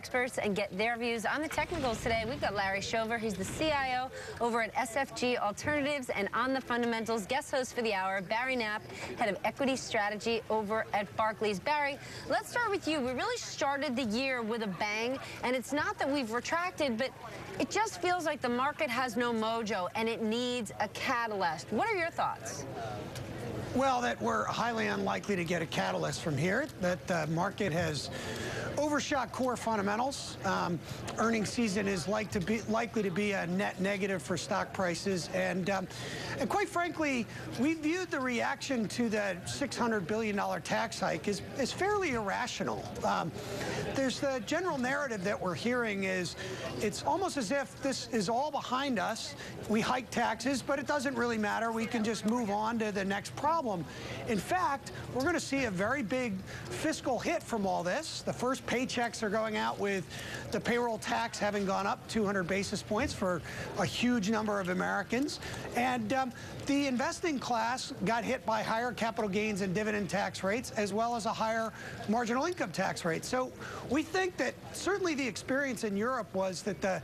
experts and get their views on the technicals today. We've got Larry Shover. He's the CIO over at SFG Alternatives, and on the fundamentals, guest host for the hour, Barry Knapp, head of equity strategy over at Barclays. Barry, let's start with you. We really started the year with a bang, and it's not that we've retracted, but it just feels like the market has no mojo and it needs a catalyst. What are your thoughts? Well, that we're highly unlikely to get a catalyst from here, that the market has overshot core fundamentals. Earnings season is likely to be a net negative for stock prices. And quite frankly, we viewed the reaction to the $600 billion tax hike as fairly irrational. There's the general narrative that we're hearing is it's almost as if this is all behind us. We hike taxes, but it doesn't really matter. We can just move on to the next problem. In fact, we're going to see a very big fiscal hit from all this. The first paychecks are going out with the payroll tax having gone up 200 basis points for a huge number of Americans. And the investing class got hit by higher capital gains and dividend tax rates, as well as a higher marginal income tax rate. So we think that certainly the experience in Europe was that the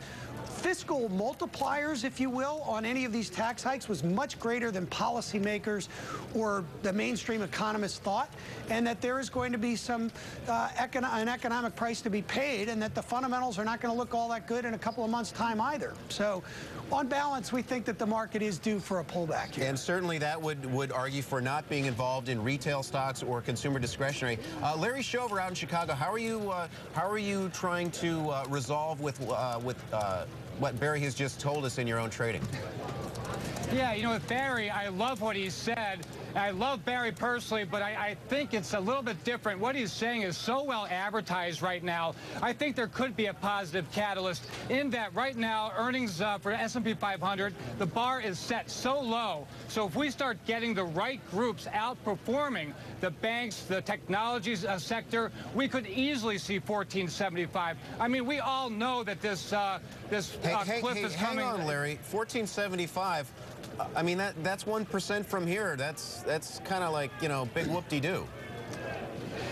fiscal multipliers, if you will, on any of these tax hikes was much greater than policymakers or the mainstream economists thought, and that there is going to be some an economic price to be paid, and that the fundamentals are not going to look all that good in a couple of months' time either. So on balance, we think that the market is due for a pullback here. And certainly that would argue for not being involved in retail stocks or consumer discretionary. Larry Shover out in Chicago, how are you trying to resolve with what Barry has just told us in your own trading? Yeah, you know, with Barry, I love what he said. I love Barry personally, but I think it's a little bit different. What he's saying is so well advertised right now. I think there could be a positive catalyst in that right now earnings for S&P 500, the bar is set so low. So if we start getting the right groups outperforming the banks, the technologies sector, we could easily see 1475. I mean, we all know that this cliff is coming. Hang on, Larry. 1475. I mean, that's 1% from here. That's kind of like, you know, big whoop-de-doo.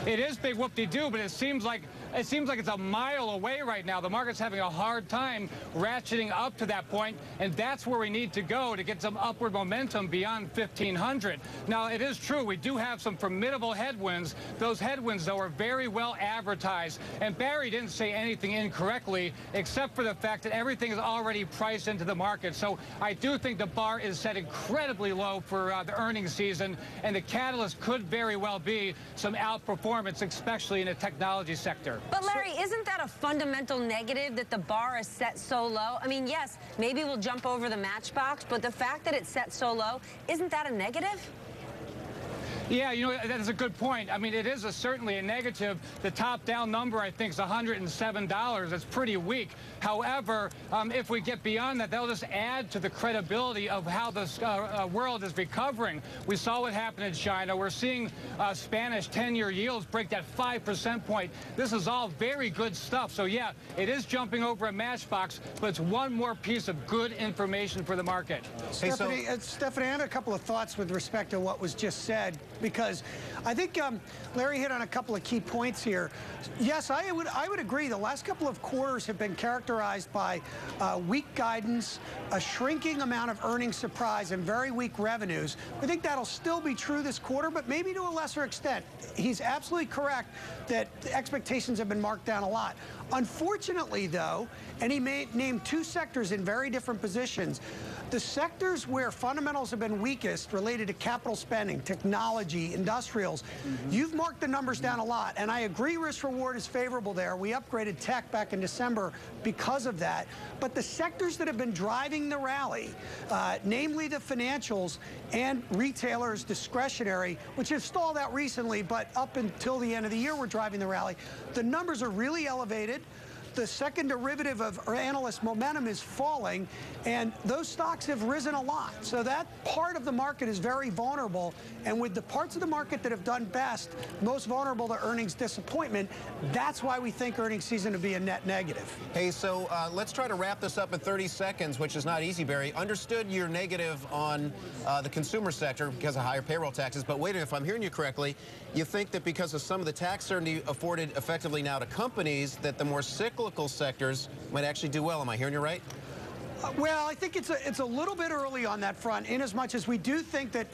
It is big whoop-de-doo, but it seems like it's a mile away right now. The market's having a hard time ratcheting up to that point, and that's where we need to go to get some upward momentum beyond 1500. Now, it is true, we do have some formidable headwinds. Those headwinds, though, are very well advertised, and Barry didn't say anything incorrectly, except for the fact that everything is already priced into the market. So I do think the bar is set incredibly low for the earnings season, and the catalyst could very well be some outperformance, especially in the technology sector. But Larry, isn't that a fundamental negative that the bar is set so low? I mean, yes, maybe we'll jump over the matchbox, but the fact that it's set so low, isn't that a negative? Yeah, you know, that is a good point. I mean, it is certainly a negative. The top-down number, I think, is $107. That's pretty weak. However, if we get beyond that, that'll just add to the credibility of how the world is recovering. We saw what happened in China. We're seeing Spanish 10-year yields break that 5% point. This is all very good stuff. So, yeah, it is jumping over a matchbox, but it's one more piece of good information for the market. Stephanie, Stephanie, I have a couple of thoughts with respect to what was just said, because I think Larry hit on a couple of key points here. Yes, I would agree. The last couple of quarters have been characterized by weak guidance, a shrinking amount of earnings surprise, and very weak revenues. I think that'll still be true this quarter, but maybe to a lesser extent. He's absolutely correct that the expectations have been marked down a lot. Unfortunately, though, and he named two sectors in very different positions, the sectors where fundamentals have been weakest related to capital spending, technology, industrials, you've marked the numbers down a lot. And I agree risk-reward is favorable there. We upgraded tech back in December because of that. But the sectors that have been driving the rally, namely the financials and retailers discretionary, which have stalled out recently, but up until the end of the year were driving the rally, the numbers are really elevated. The second derivative of analyst momentum is falling, and those stocks have risen a lot. So that part of the market is very vulnerable, and with the parts of the market that have done best, most vulnerable to earnings disappointment, that's why we think earnings season to be a net negative. Hey, so let's try to wrap this up in 30 seconds, which is not easy, Barry. Understood you're negative on the consumer sector because of higher payroll taxes, but wait, if I'm hearing you correctly, you think that because of some of the tax certainty afforded effectively now to companies, that the more cyclical cyclical sectors might actually do well. Am I hearing you right? Well, I think it's a little bit early on that front, in as much as we do think that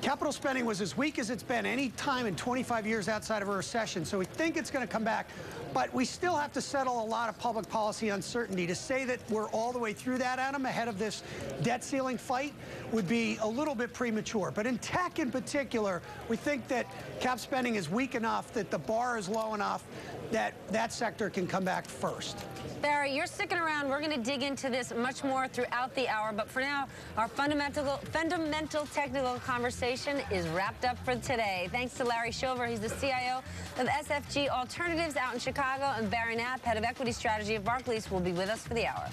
capital spending was as weak as it's been any time in 25 years outside of a recession. So we think it's going to come back. But we still have to settle a lot of public policy uncertainty. To say that we're all the way through that, Adam, ahead of this debt ceiling fight would be a little bit premature. But in tech in particular, we think that cap spending is weak enough, that the bar is low enough, that that sector can come back first. Barry, you're sticking around. We're going to dig into this much more throughout the hour. But for now, our fundamental technical conversation is wrapped up for today. Thanks to Larry Shover. He's the CIO of SFG Alternatives out in Chicago. And Barry Knapp, head of equity strategy of Barclays, will be with us for the hour.